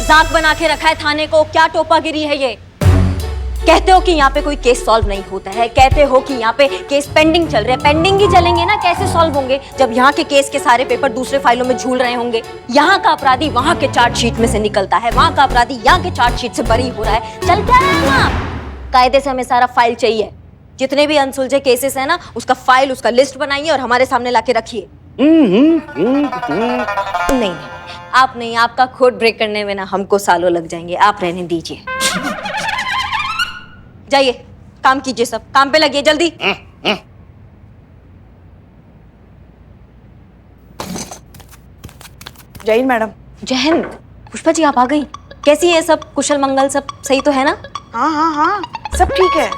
मजाक बना के रखा है थाने को, क्या टोपागिरी है ये? कहते हो कि यहाँ पे कोई केस सॉल्व नहीं होता है, कहते हो कि यहाँ पे केस पेंडिंग चल रहे हैं, पेंडिंग ही चलेंगे ना, कैसे सॉल्व होंगे जब यहाँ के केस के सारे पेपर दूसरे फाइलों में झूल रहे होंगे? यहाँ का अपराधी वहाँ के चार्जशीट में से निकलता है, वहाँ का अपराधी यहाँ के चार्जशीट से बरी हो रहा है, चल क्या रहा है ना? कायदे से हमें सारा फाइल चाहिए, जितने भी अनसुलझे केसेस है ना उसका फाइल, उसका लिस्ट बनाइए और हमारे सामने लाके रखिए। नहीं, आप नहीं, आपका कोड ब्रेक करने में ना हमको सालों लग जाएंगे, आप रहने दीजिए। जाइए काम कीजिए, सब काम पे लगिए जल्दी। जय हिंद मैडम। जय हिंद। पुष्पा जी आप आ गई, कैसी है सब? कुशल मंगल सब सही तो है ना? हाँ हाँ हाँ सब ठीक है।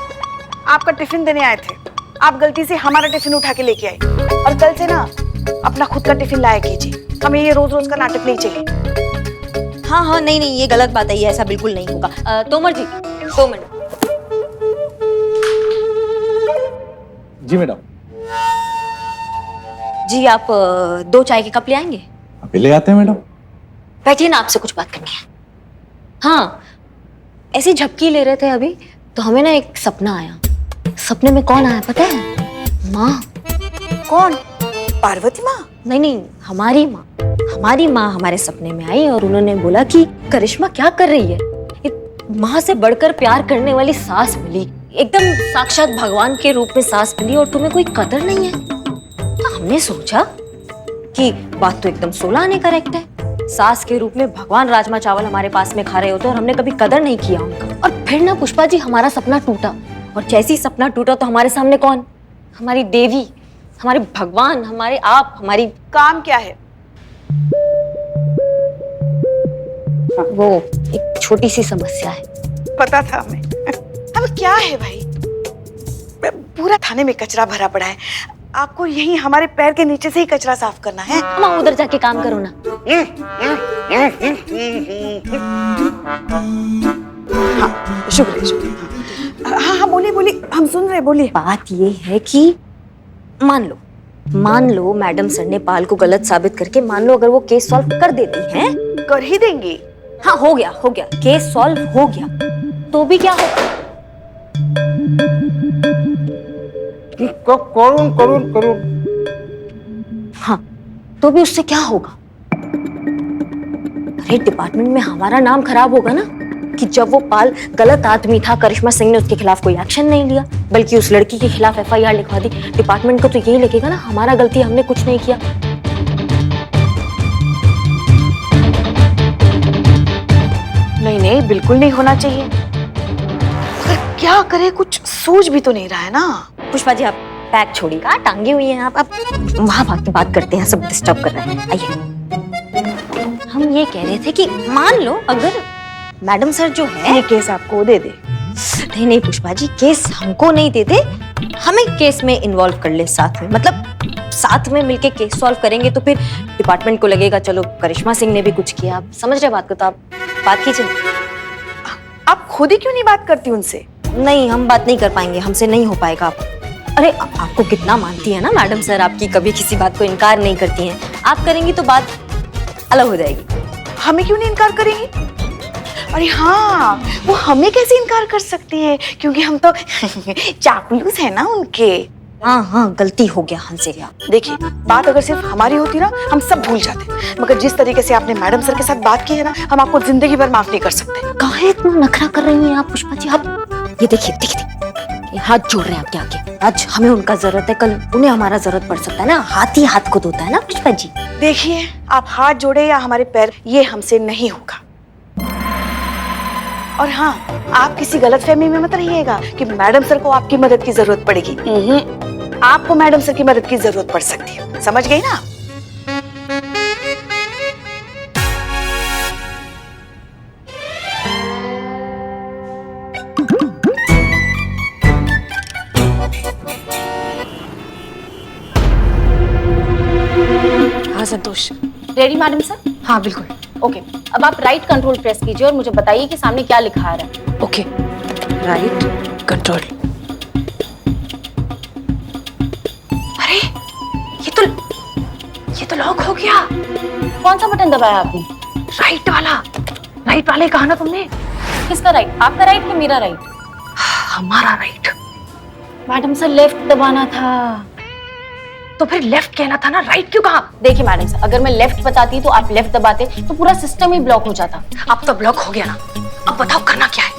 आपका टिफिन देने आए थे, आप गलती से हमारा टिफिन उठा के लेके आए, और कल से ना अपना खुद का टिफिन लाया कीजिए, हमें ये रोज रोज का नाटक नहीं चाहिए। हाँ हाँ नहीं नहीं ये गलत बात है, ये ऐसा बिल्कुल नहीं होगा। तोमर जी 2 मिनट। जी मैडम। जी आप 2 चाय के कप ले आएंगे? अभी ले आते हैं मैडम। बैठिए ना, आपसे कुछ बात करनी है। हाँ ऐसी झपकी ले रहे थे अभी तो हमें ना एक सपना आया। सपने में कौन आया पता है? माँ। कौन? पार्वती माँ? नहीं नहीं हमारी माँ। हमारी माँ हमारे सपने में आई और उन्होंने बोला कि करिश्मा क्या कर रही है, माँ से बढ़कर प्यार करने वाली सास मिली, एकदम साक्षात भगवान के रूप में सास मिली और तुम्हें कोई कदर नहीं है। तो हमने सोचा कि बात तो एकदम 16 आने करेक्ट है, सास के रूप में भगवान राजमा चावल हमारे पास में खा रहे होते और हमने कभी कदर नहीं किया उनका। और फिर ना पुष्पा जी हमारा सपना टूटा, और जैसे ही सपना टूटा तो हमारे सामने कौन? हमारी देवी, हमारे भगवान, हमारे आप, हमारी। काम क्या है? वो एक छोटी सी समस्या है। पता था हमें। अब क्या है भाई, पूरा थाने में कचरा भरा पड़ा है, आपको यही हमारे पैर के नीचे से ही कचरा साफ करना है? माँ उधर जाके काम करो ना। हाँ शुक्रिया शुक्रिया। हाँ हाँ बोलिए बोलिए, हम सुन रहे, बोलिए। बात ये है कि मान लो मैडम सर ने पाल को गलत साबित करके, मान लो अगर वो केस सॉल्व कर देती हैं, कर ही देंगी। हाँ हो गया केस सॉल्व हो गया, तो भी क्या होगा? करुण। हाँ तो भी उससे क्या होगा? अरे डिपार्टमेंट में हमारा नाम खराब होगा ना, कि जब वो पाल गलत आदमी था, करिश्मा सिंह ने उसके खिलाफ कोई एक्शन नहीं लिया बल्कि उस लड़की के खिलाफ FIR लिखवा दी। डिपार्टमेंट को तो यही लगेगा ना हमारा गलती, हमने कुछ नहीं किया। नहीं नहीं बिल्कुल नहीं होना चाहिए, मगर क्या करे, कुछ सूझ भी तो नहीं रहा है ना। पुष्पा जी आप बैग छोड़िएगा, टांगी हुई हैं आप वहां बात करते हैं, सब डिस्टर्ब कर रहे हैं। आइए, हम ये कह रहे थे कि मान लो अगर मैडम सर जो है ये केस आपको दे दे। नहीं पुष्पा जी केस हमको नहीं देते, हमें केस में इन्वॉल्व कर ले साथ में, मतलब साथ में मिलके केस सॉल्व करेंगे तो फिर डिपार्टमेंट को लगेगा चलो करिश्मा सिंह ने भी कुछ किया। आप समझ रहे बात को? तो आप बात कीजिए। आप खुद ही क्यों नहीं बात करती उनसे? नहीं हम बात नहीं कर पाएंगे, हमसे नहीं हो पाएगा। आप अरे आपको कितना मानती है ना मैडम सर, आपकी कभी किसी बात को इनकार नहीं करती हैं, आप करेंगी तो बात अलग हो जाएगी। हमें क्यों नहीं इनकार करेंगी? अरे हाँ वो हमें कैसे इनकार कर सकती है, क्योंकि हम तो चापलूस है ना उनके। हाँ गलती हो गया हमसे। देखिए बात अगर सिर्फ हमारी होती ना हम सब भूल जाते, मगर जिस तरीके से आपने मैडम सर के साथ बात की है ना, हम आपको जिंदगी भर माफ नहीं कर सकते। काहे इतना नखरा कर रही हैं आप पुष्पा जी? आप ये देखिए हाथ जोड़ रहे हैं आपके आगे। आज हमें उनका जरूरत है, कल उन्हें हमारा जरूरत पड़ सकता है ना, हाथ ही हाथ को धोता है ना पुष्पा जी। देखिए आप हाथ जोड़े या हमारे पैर, ये हमसे नहीं होगा। और हाँ आप किसी गलतफहमी में मत रहिएगा कि मैडम सर को आपकी मदद की जरूरत पड़ेगी। आपको मैडम सर की मदद की जरूरत पड़ सकती है, समझ गई ना? हाँ संतोष। Ready madam sir? हाँ बिल्कुल। ओके अब आप राइट कंट्रोल प्रेस कीजिए और मुझे बताइए कि सामने क्या लिखा आ रहा है। Okay right control. अरे ये तो लॉक हो गया। कौन सा बटन दबाया आपने? राइट वाला। राइट वाले कहा ना तुमने? किसका राइट? आपका राइट कि मेरा राइट? हमारा राइट। मैडम सर लेफ्ट दबाना था। तो फिर लेफ्ट कहना था ना, राइट क्यों कहा? देखिए मैडम सर, अगर मैं लेफ्ट बताती तो आप लेफ्ट दबाते तो पूरा सिस्टम ही ब्लॉक हो जाता। अब तो ब्लॉक हो गया ना, अब बताओ करना क्या है?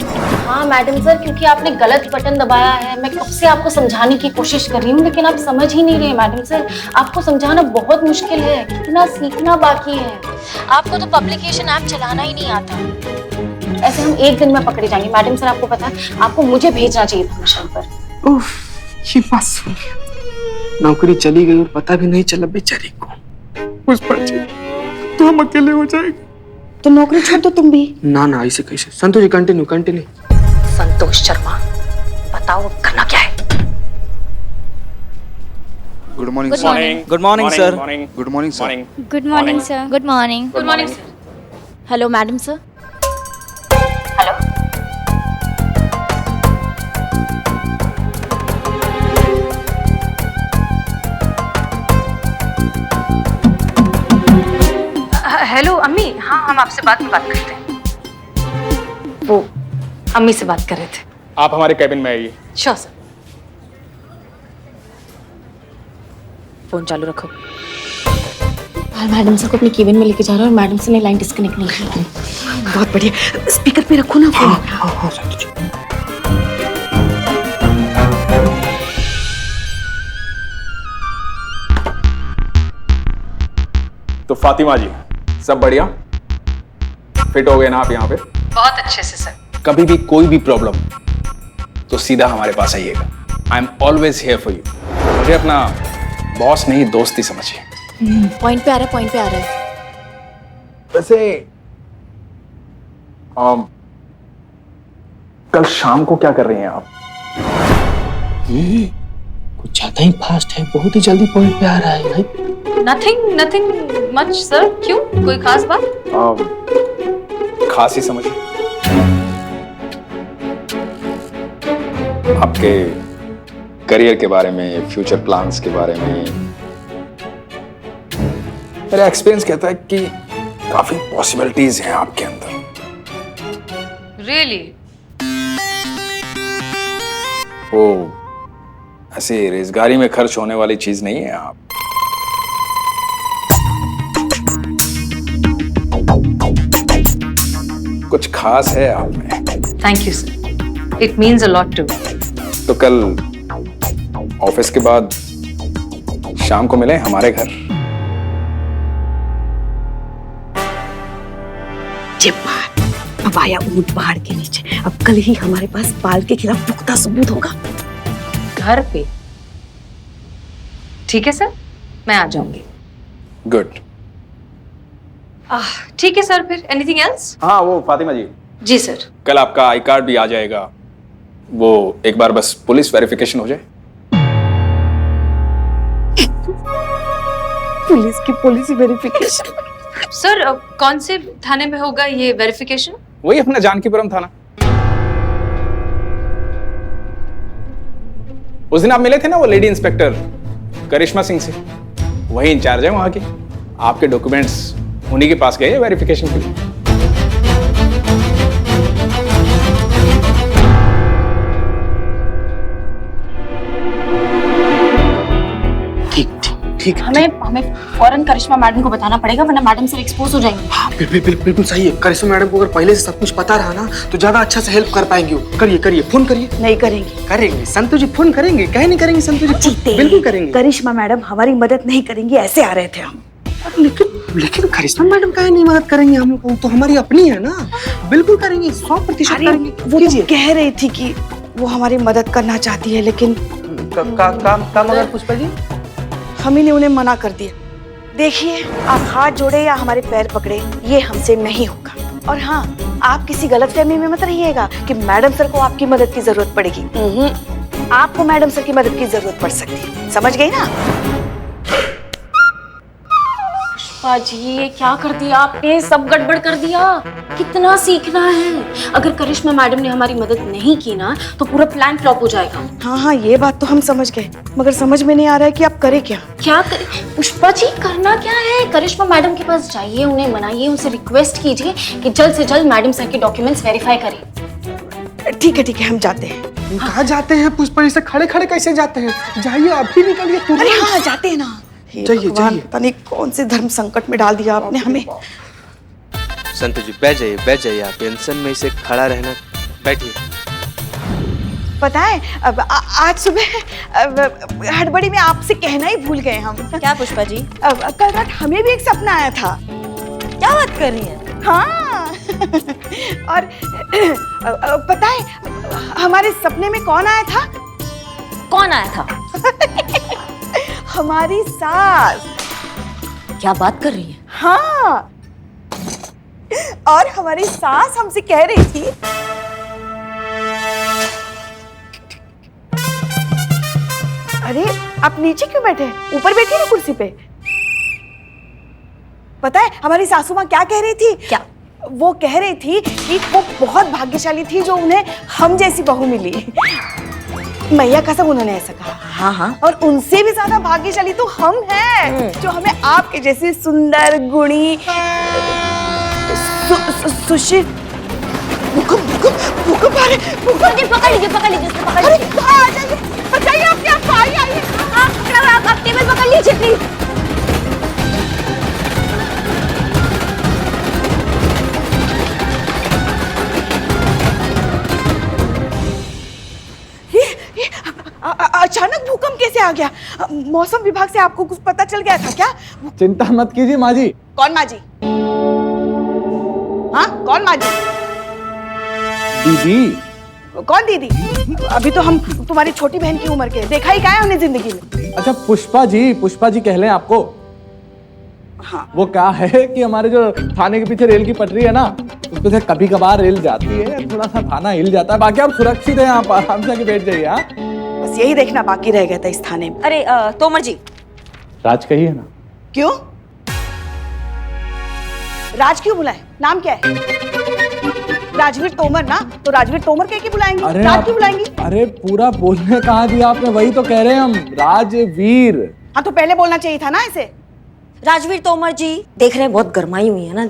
हाँ मैडम सर, क्योंकि आपने गलत बटन दबाया है। मैं कब से आपको समझाने की कोशिश कर रही हूँ, लेकिन आप समझ ही नहीं रहे मैडम सर। आपको समझाना बहुत मुश्किल है, कितना सीखना बाकी है। आपको तो पब्लिकेशन ऐप चलाना ही नहीं आता। ऐसे हम एक दिन में पकड़े जाएंगे। मैडम सर आपको पता है, आपको मुझे भेजना चाहिए था मिशन पर। उफ, ये बस हो गया। नौकरी चली गई और पता भी नहीं चला बेचारी को। पुष्पा जी, तो हम अकेले हो जाएंगे। तो नौकरी छोड़ दो तुम भी। ना ना, ऐसे कैसे? Santosh ji continue continue. संतोष शर्मा, बताओ अब करना क्या है? Good morning Good morning. Good morning sir good morning sir good morning sir good morning. Good morning sir. Hello madam sir. Hello. Hello अम्मी, हाँ हम आपसे बाद में बात करते हैं। वो अम्मी से बात कर रहे थे। आप हमारे कैबिन में आइए। Sure sir. फोन चालू रखो। मैडम सर को अपने केबिन में लेके जा रहा है और मैडम सर ने लाइन डिस्कनेक्ट नहीं की। बहुत बढ़िया, स्पीकर पे रखो ना फोन। हाँ संतोष जी। तो फातिमा जी, सब बढ़िया? फिट हो गए ना आप यहाँ पे? बहुत अच्छे से सर। कभी भी कोई भी प्रॉब्लम तो सीधा हमारे पास आइएगा। I am always here for you. मुझे अपना बॉस नहीं, दोस्ती समझिए। पॉइंट पे आ रहा है, पॉइंट पे आ रहा है। वैसे कल शाम को क्या कर रही हैं आप? कुछ ज्यादा ही फास्ट है, बहुत ही जल्दी पॉइंट पे आ रहा है भाई। Nothing much sir. क्यों, कोई खास बात? खास ही समझिए। आपके करियर के बारे में, फ्यूचर प्लान्स के बारे में मेरा एक्सपीरियंस कहता है कि काफी पॉसिबिलिटीज हैं आपके अंदर। रियली? वो ऐसे रेजगारी में खर्च होने वाली चीज नहीं है आप। कुछ खास है आप में। Thank you, sir. It means a lot to me. तो कल ऑफिस के बाद शाम को मिले हमारे घर। अब आया ऊंट पहाड़ के नीचे। अब कल ही हमारे पास बाल के खिलाफ पुख्ता सबूत होगा। घर पे? ठीक है सर, मैं आ जाऊंगी। गुड। ठीक है सर, फिर एनीथिंग एल्स? हाँ, वो फातिमा जी, जी सर। कल आपका आई कार्ड भी आ जाएगा। वो एक बार बस पुलिस वेरिफिकेशन हो जाए। Police verification? सर कौन से थाने में होगा ये वेरिफिकेशन? वही अपना जानकीपुरम थाना। उस दिन आप मिले थे ना वो लेडी इंस्पेक्टर करिश्मा सिंह से, वही इंचार्ज है वहां के। आपके डॉक्यूमेंट्स उन्हीं के पास गए वेरिफिकेशन के लिए। ठीक है। हमें फौरन करिश्मा मैडम को बताना पड़ेगा, वरना मैडम सर एक्सपोज हो जाएंगे। हाँ बिल्कुल सही है। करिश्मा मैडम को अगर पहले से सब कुछ पता रहा ना तो ज्यादा अच्छा से हेल्प कर पाएंगे वो। करिए फोन करिए। नहीं करेंगे। करेंगे संतोष जी, फोन करेंगे। कहे नहीं करेंगे संतोष जी? बिल्कुल करेंगे। करिश्मा मैडम हमारी मदद नहीं करेंगी, ऐसे आ रहे थे हम। लेकिन करिश्मा मैडम काहे नहीं मदद करेंगे हम लोग? तो हमारी अपनी है ना। बिल्कुल करेंगे, 100% करेंगे। वो तो कह रही थी कि वो हमारी मदद करना चाहती है, लेकिन काम अगर पुष्पा जी हम ही ने उन्हें मना कर दिया। देखिए, आप हाथ जोड़े या हमारे पैर पकड़े, ये हमसे नहीं होगा। और हाँ, आप किसी गलतफहमी में मत रहिएगा कि मैडम सर को आपकी मदद की जरूरत पड़ेगी। आपको मैडम सर की मदद की जरूरत पड़ सकती है, समझ गई ना? पुष्पा जी ये क्या कर दिया आपने, सब गड़बड़ कर दिया। कितना सीखना है, अगर करिश्मा मैडम ने हमारी मदद नहीं की ना तो पूरा प्लान फ्लॉप हो जाएगा। हाँ हाँ ये बात तो हम समझ गए, मगर समझ में नहीं आ रहा है कि आप करें क्या। क्या करें पुष्पा जी, करना क्या है, करिश्मा मैडम के पास जाइए, उन्हें मनाइए, उनसे रिक्वेस्ट कीजिए कि जल्द से जल्द मैडम सर के डॉक्यूमेंट्स वेरीफाई करें। ठीक है हम जाते हैं। कहाँ जाते हैं पुष्पा जी से खड़े खड़े कैसे जाते हैं? जाइए अभी निकलिए तुरंत। अरे हाँ जाते हैं ना। हे जाइए, भगवान, जाइए। पता नहीं कौन से धर्म संकट में डाल दिया आपने हमें। संतु जी बैठ जाइए आप, टेंशन में इसे खड़ा रहना, बैठिए। पता है आज सुबह हड़बड़ी में आपसे कहना ही भूल गए हम। क्या पुष्पा जी, कल रात हमें भी एक सपना आया था। क्या बात कर रही हैं? हाँ और पता है हमारे सपने में कौन आया था? कौन आया था? हमारी सास। क्या बात कर रही हैं? हाँ और हमारी सास हमसे कह रही थी अरे आप नीचे क्यों बैठे हैं? ऊपर बैठिए ना कुर्सी पे। पता है हमारी सासू माँ क्या कह रही थी? क्या? वो कह रही थी कि वो बहुत भाग्यशाली थी जो उन्हें हम जैसी बहू मिली। मैया कसम उन्होंने ऐसा कहा। हाँ हाँ। और उनसे भी ज्यादा भाग्यशाली तो हम हैं जो हमें आपके जैसी सुंदर गुणी सुशील भूकंप आ रहे। पकड़ लीजिए पकड़ लीजिए पकड़ अरे लीजिए। कहाँ आ जाइए, बचाइए आपके आप आइए। आप टेबल पकड़ लीजिए प्लीज। अचानक भूकंप कैसे आ गया? मौसम विभाग से आपको कुछ पता चल गया था क्या? चिंता मत कीजिए माँ जी। कौन माँ जी? हाँ कौन माँ जी? दीदी। कौन दीदी? अभी तो हम तुम्हारी छोटी बहन की उम्र के, देखा ही क्या है हमने जिंदगी में। अच्छा पुष्पा जी कह लें आपको। हाँ वो क्या है कि हमारे जो थाने के पीछे रेल की पटरी है ना, उस पे से कभी कभार रेल जाती है, थोड़ा सा थाना हिल जाता है, बाकी आप सुरक्षित हैं, आप आराम से आके बैठ जाइए। हाँ बस यही देखना बाकी रह गया था इस थाने में। अरे तोमर जी। राज कहिए ना। क्यों? राज क्यों बुलाए? नाम क्या है? राजवीर तोमर ना, तो राजवीर तोमर कह के बुलाएंगे। अरे राज क्यों बुलाएंगी? अरे पूरा बोलने कहाँ दिया आपने, वही तो कह रहे हैं हम, राजवीर। हाँ तो पहले बोलना चाहिए था ना ऐसे। राजवीर तोमर जी देख रहे हैं बहुत गर्माई हुई है ना,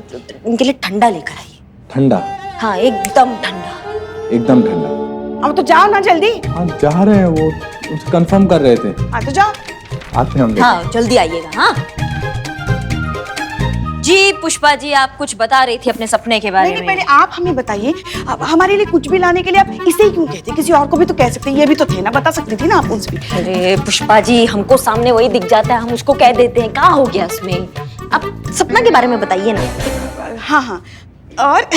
इनके लिए ठंडा लेकर आइए। ठंडा? हाँ एकदम ठंडा। एकदम ठंडा। अब तो जाओ ना जल्दी। हाँ जा रहे हैं, वो कंफर्म कर रहे थे। हाँ तो जाओ। आते हैं हम। हाँ जल्दी आइएगा। हाँ जी पुष्पा जी आप कुछ बता रही थी अपने सपने के बारे नहीं में। पहले आप हमें बताइए, हमारे लिए कुछ भी लाने के लिए आप इसे ही क्यों कहते? किसी और को भी तो कह सकते, ये भी तो थे ना, बता सकती थी ना आप उनसे भी। अरे पुष्पा जी हमको सामने वही दिख जाता है, हम उसको कह देते हैं, कहाँ हो गया उसमें? आप सपना के बारे में बताइए ना। हाँ हाँ और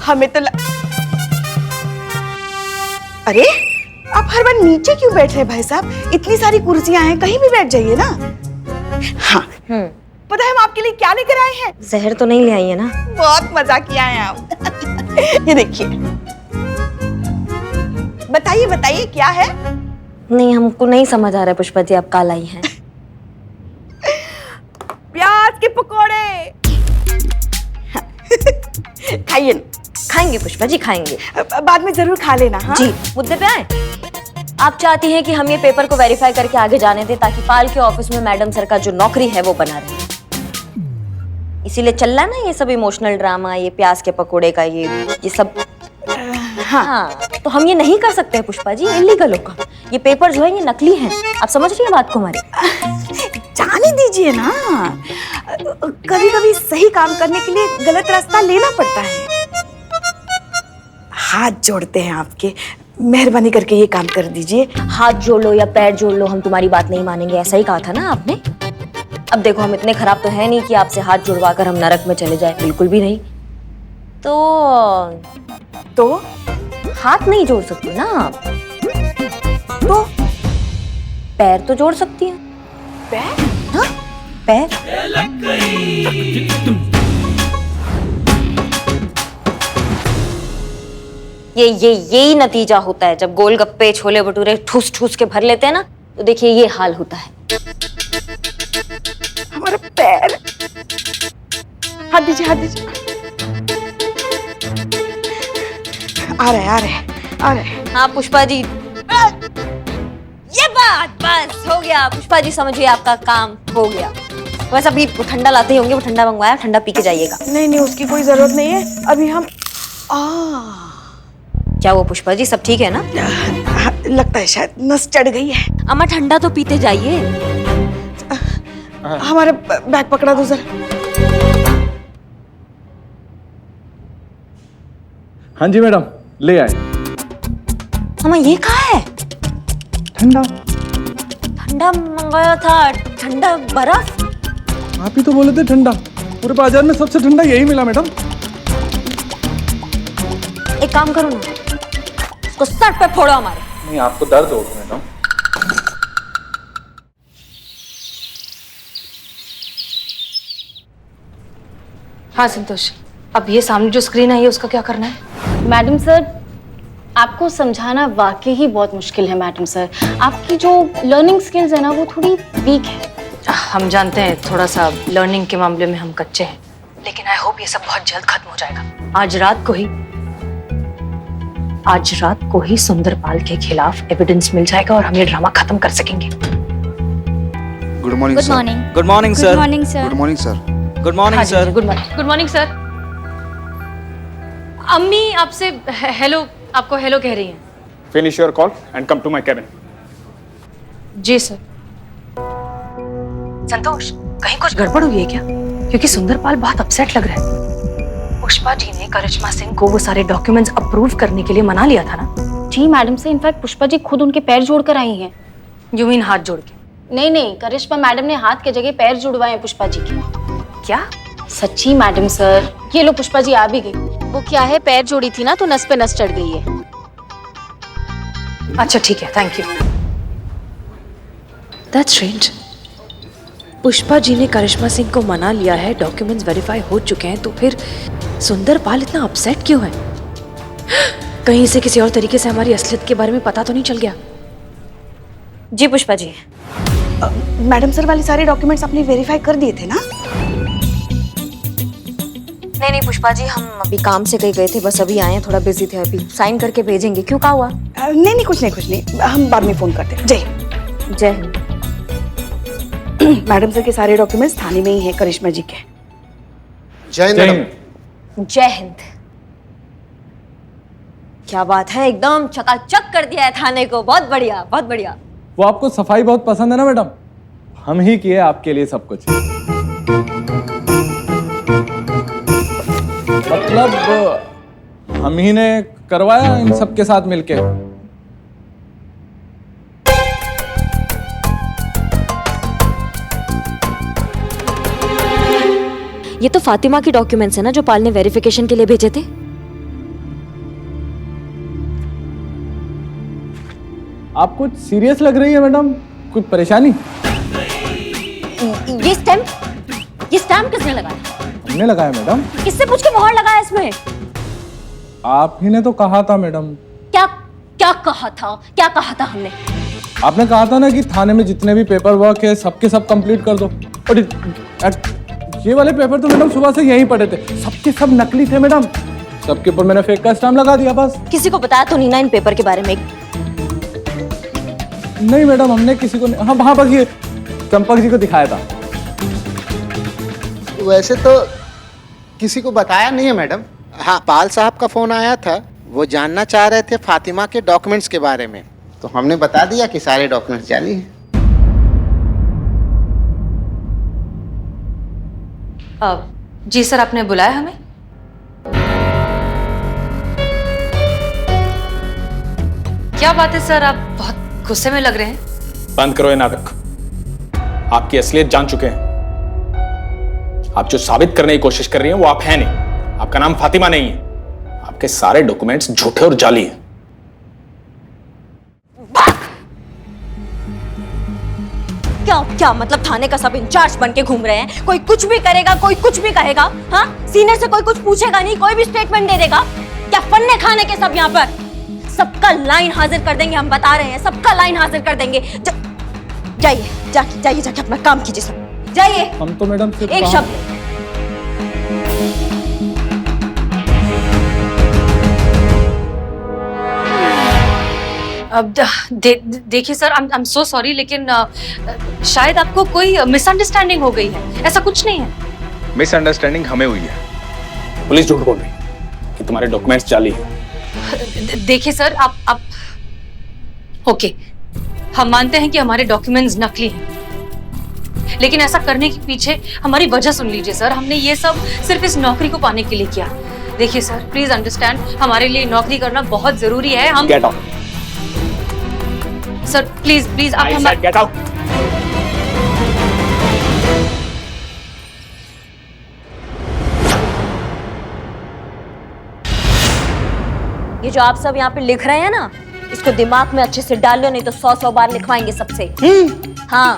हमें तो अरे आप हर बार नीचे क्यों बैठ रहे हैं भाई साहब? इतनी सारी कुर्सियां हैं, कहीं भी बैठ जाइए ना। हाँ पता है हम आपके लिए क्या लेकर आए हैं? जहर तो नहीं ले आई है ना? बहुत मजा किया है आप। ये देखिए, बताइए बताइए क्या है? नहीं हमको नहीं समझ आ रहा है पुष्पा जी आप कहाँ लाई हैं। प्याज के पकोड़े। खाइए ना। खाएंगे पुष्पा जी खाएंगे। बाद में जरूर खा लेना। हाँ? जी मुद्दे पे आए। आप चाहती हैं कि हम ये पेपर को वेरीफाई करके आगे जाने दें ताकि पाल के ऑफिस में मैडम सर का जो नौकरी है वो बना रहे, इसीलिए चल रहा ना ये सब इमोशनल ड्रामा, ये प्याज के पकोड़े का ये सब। हाँ तो हम ये नहीं कर सकते हैं पुष्पा जी, इलीगल होगा। ये पेपर जो है ये नकली हैं, आप समझ रही हैं बात को हमारी? जाने दीजिए ना, कभी कभी सही काम करने के लिए गलत रास्ता लेना पड़ता है। हाथ जोड़ते हैं आपके, मेहरबानी करके ये काम कर दीजिए। हाथ जोड़ लो या पैर जोड़ लो हम तुम्हारी बात नहीं मानेंगे, ऐसा ही कहा था ना आपने? अब देखो हम इतने खराब तो है नहीं कि आपसे हाथ जुड़वा कर हम नरक में चले जाए, बिल्कुल भी नहीं। तो हाथ नहीं जोड़ सकती ना आप, तो पैर तो जोड़ सकती हैं। पैर? हाँ पैर। यही नतीजा होता है जब गोलगप्पे छोले भटूरे ठूस ठूस के भर लेते हैं ना, तो देखिए ये हाल होता है। हमारा पैर, हाथ दीजिए, हाथ दीजिए। आ रहे। हाँ पुष्पा जी, ये बात बस हो गया। पुष्पा जी समझिए आपका काम हो गया। बस अभी वो ठंडा लाते ही होंगे, वो ठंडा मंगवाया, ठंडा पी के जाइएगा। नहीं, उसकी कोई जरूरत नहीं है। अभी हम क्या वो पुष्पा जी सब ठीक है ना? लगता है शायद नस चढ़ गई है। अम्मा ठंडा तो पीते जाइए। हमारा बैग पकड़ा दो जरा। हाँ जी मैडम, ले आए। अम्मा ये कहाँ है? ठंडा। ठंडा मंगाया था, ठंडा बर्फ। आप ही तो बोले थे ठंडा। पूरे बाजार में सबसे ठंडा यही मिला मैडम। एक काम करो ना, उसको सर पे फोड़ो हमारे। नहीं, आपको दर्द होगा मैडम। हाँ संतोष, अब ये सामने जो स्क्रीन है ये उसका क्या करना है? मैडम सर, आपको समझाना वाकई ही बहुत मुश्किल है मैडम सर। आपकी जो लर्निंग स्किल्स है ना वो थोड़ी वीक है। हम जानते हैं थोड़ा सा लर्निंग के मामले में हम कच्चे हैं, लेकिन आई होप ये सब बहुत जल्द खत्म हो जाएगा। आज रात को ही सुंदरपाल के खिलाफ एविडेंस मिल जाएगा और हम ये ड्रामा खत्म कर सकेंगे। Good morning good sir. Morning. Good morning good sir. Morning sir. Good morning sir. Good morning sir. Good morning. Good morning sir. अम्मी आपसे हेलो, आपको हेलो कह रही हैं। Finish your call and come to my cabin. जी sir. Santosh, कहीं कुछ गड़बड़ हुई है क्या? क्योंकि सुंदरपाल बहुत अपसेट लग रहा है। पुष्पा जी ने करिश्मा सिंह को वो सारे डॉक्यूमेंट्स अप्रूव करने के लिए मना लिया था ना? जी मैडम से इनफैक्ट पुष्पा जी खुद उनके पैर जोड़कर आई हैं। यू मीन हाथ जोड़ के? नहीं, करिश्मा मैडम ने हाथ के जगह पैर जुड़वाए हैं पुष्पा जी के। क्या? सच्ची मैडम सर। ये लो पुष्पा जी आ भी गई। वो क्या है, पैर जोड़ी थी ना तो नस पे नस चढ़ गई है। अच्छा ठीक है, thank you. That's strange. Pushpa ji ने करिश्मा सिंह को मना लिया है, डॉक्यूमेंट्स वेरीफाई हो चुके हैं, तो फिर सुंदरपाल इतना अपसेट क्यों है? कहीं से किसी और तरीके से हमारी असलियत के बारे में पता तो नहीं चल गया? जी पुष्पा जी। मैडम सर वाले सारे डॉक्यूमेंट्स आपने वेरीफाई कर दिए थे ना? नहीं पुष्पा जी, हम अभी काम से कहीं गए थे, बस अभी आए हैं, थोड़ा बिजी थे, अभी साइन करके भेजेंगे। क्यों, क्या हुआ? नहीं, कुछ नहीं, हम बाद में फोन करते हैं। जय हिंद। मैडम सर के सारे डॉक्यूमेंट्स थाने में ही हैं करिश्मा जी के। जय मैडम। जय हिंद। क्या बात है, एकदम चकाचक कर दिया है थाने को। बहुत बढ़िया, बहुत बढ़िया। वो आपको सफाई बहुत पसंद है ना मैडम? हम ही किए आपके लिए सब कुछ। मतलब हम ही ने करवाया इन सब के साथ मिलके। ये तो फातिमा की डॉक्यूमेंट्स है ना जो पाल ने वेरिफिकेशन के लिए भेजे थे? आप कुछ सीरियस लग रही है मैडम, कुछ परेशानी? ये स्टैम्प किसने लगाया? हमने लगाया मैडम। किससे पूछ के मोहर लगाया इसमें? आप ही ने तो कहा था मैडम। क्या कहा था हमने? आपने कहा था ना कि थाने में जितने भी पेपर वर्क है सबके सब कंप्लीट कर दो। और ये वाले पेपर तो मैडम सुबह से यहीं पड़े थे, सबके सब नकली थे मैडम। सबके ऊपर मैंने फेक का स्टैम्प लगा दिया बस। किसी को बताया तो नहीं ना इन पेपर के बारे में? नहीं मैडम, हमने किसी को नहीं। हाँ बस ये चंपक जी को दिखाया था। वैसे तो किसी को बताया नहीं है मैडम। हाँ, पाल साहब का फोन आया था, वो जानना चाह रहे थे फातिमा के डॉक्यूमेंट्स के बारे में, तो हमने बता दिया कि सारे डॉक्यूमेंट्स जाली हैं। जी सर, आपने बुलाया हमें? क्या बात है सर, आप बहुत गुस्से में लग रहे हैं। बंद करो ये नाटक। आपकी असलियत जान चुके हैं। आप जो साबित करने की कोशिश कर रही हैं वो आप हैं नहीं। आपका नाम फातिमा नहीं है। आपके सारे डॉक्यूमेंट्स झूठे और जाली हैं। क्या मतलब थाने का सब इंचार्ज बन के घूम रहे हैं? कोई कुछ भी करेगा, कोई कुछ भी कहेगा। हाँ, सीनियर से कोई कुछ पूछेगा नहीं, कोई भी स्टेटमेंट दे देगा। क्या फन्ने खाने के सब यहाँ पर? सबका लाइन हाजिर कर देंगे, हम बता रहे हैं, सबका लाइन हाजिर कर देंगे। जाइए, जाइए जाके अपना काम कीजिए सब, जाइए। हम तो मैडम सिर्फ एक शब्द। अब देखिए sir, I am so sorry, लेकिन शायद आपको कोई मिसअंडरस्टैंडिंग हो गई है। ऐसा कुछ नहीं है। मिसअंडरस्टैंडिंग हमें हुई है। पुलिस झूठ बोल रही है कि तुम्हारे डॉक्यूमेंट्स जाली हैं। देखिए सर, आप ओके, हम मानते हैं कि हमारे डॉक्यूमेंट्स नकली हैं, लेकिन ऐसा करने के पीछे हमारी वजह सुन लीजिए सर। हमने ये सब सिर्फ इस नौकरी को पाने के लिए किया। देखिए सर, प्लीज अंडरस्टैंड, हमारे लिए नौकरी करना बहुत जरूरी है। हम गेट आउट सर, प्लीज आप हमारे गेट आउट। ये जो आप सब यहाँ पे लिख रहे हैं ना, इसको दिमाग में अच्छे से डाल लो, नहीं तो 100 बार लिखवाएंगे सबसे। हाँ,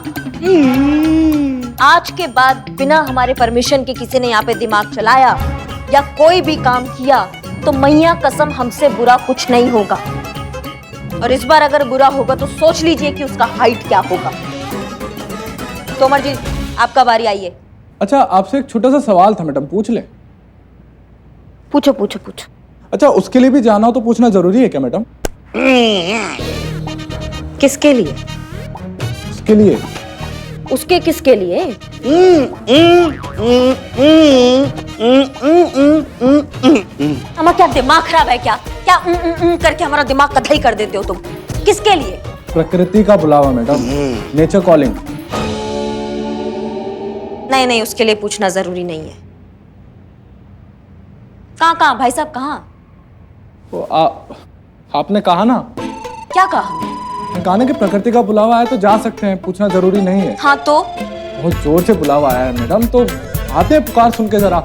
आज के बाद बिना हमारे परमिशन के किसी ने यहाँ पे दिमाग चलाया या कोई भी काम किया तो मैया कसम हमसे बुरा कुछ नहीं होगा। और इस बार अगर बुरा होगा तो सोच लीजिए कि उसका हाइट क्या होगा। तोमर जी, आपका बारी, आइए। अच्छा, आपसे एक छोटा सा सवाल था मैडम, पूछ ले? पूछो पूछो पूछो। अच्छा, उसके लिए भी जाना हो तो पूछना जरूरी है क्या मैडम? किसके लिए? उसके लिए। उसके किसके लिए? हमारा क्या दिमाग खराब है क्या? क्या करके हमारा दिमाग कथई कर देते हो तुम? किसके लिए? प्रकृति का बुलावा मैडम, नेचर कॉलिंग। नहीं नहीं, उसके लिए पूछना जरूरी नहीं है। कहाँ भाई साहब, कहाँ? आपने कहा ना। क्या कहा? कहा ना कि प्रकृति का बुलावा आया तो जा सकते हैं, पूछना जरूरी नहीं है। हाँ तो? बहुत जोर से बुलावा आया है मैडम, तो आते हैं पुकार सुन के जरा।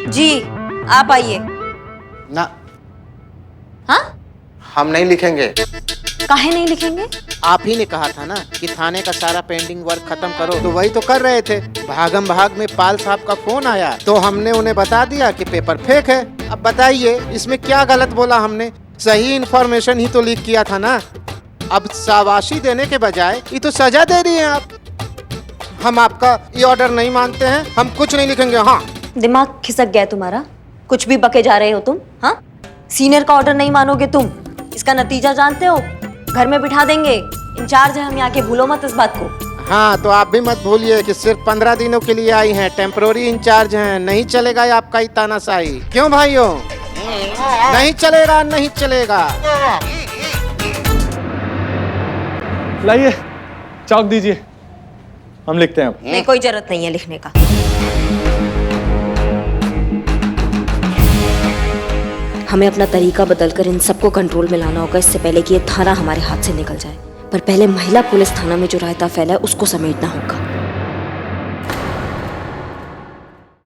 जी, आप आइए। ना। हाँ? हम नहीं लिखेंगे। काहे नहीं लिखेंगे? आप ही ने कहा था ना कि थाने का सारा पेंडिंग वर्क खत्म करो, तो वही तो कर रहे थे। भागम भाग में पाल साहब का फोन आया तो हमने उन्हें बता दिया कि पेपर फेक है। अब बताइए इसमें क्या गलत बोला हमने? सही इन्फॉर्मेशन ही तो लीक किया था ना। अब शाबाशी देने के बजाय ये तो सजा दे रही हैं आप। हम आपका ये ऑर्डर नहीं मानते हैं, हम कुछ नहीं लिखेंगे। हाँ, दिमाग खिसक गया तुम्हारा? कुछ भी बके जा रहे हो तुम। हाँ, सीनियर का ऑर्डर नहीं मानोगे तुम, इसका नतीजा जानते हो? घर में बिठा देंगे। इंचार्ज है हम यहाँ के, भूलो मत इस बात को। हाँ, तो आप भी मत भूलिए कि सिर्फ 15 दिनों के लिए आई हैं, टेम्पररी इंचार्ज हैं। नहीं चलेगा ये आपका ही तानाशाही। क्यों भाइयों? नहीं चलेगा, नहीं चलेगा। लाइए चौक दीजिए, हम लिखते हैं अब। नहीं, कोई जरूरत नहीं है लिखने का। हमें अपना तरीका बदलकर इन सबको कंट्रोल में लाना होगा, इससे पहले कि ये थाना हमारे हाथ से निकल जाए। पर पहले महिला पुलिस थाना में जो रायता फैला है उसको समेटना होगा।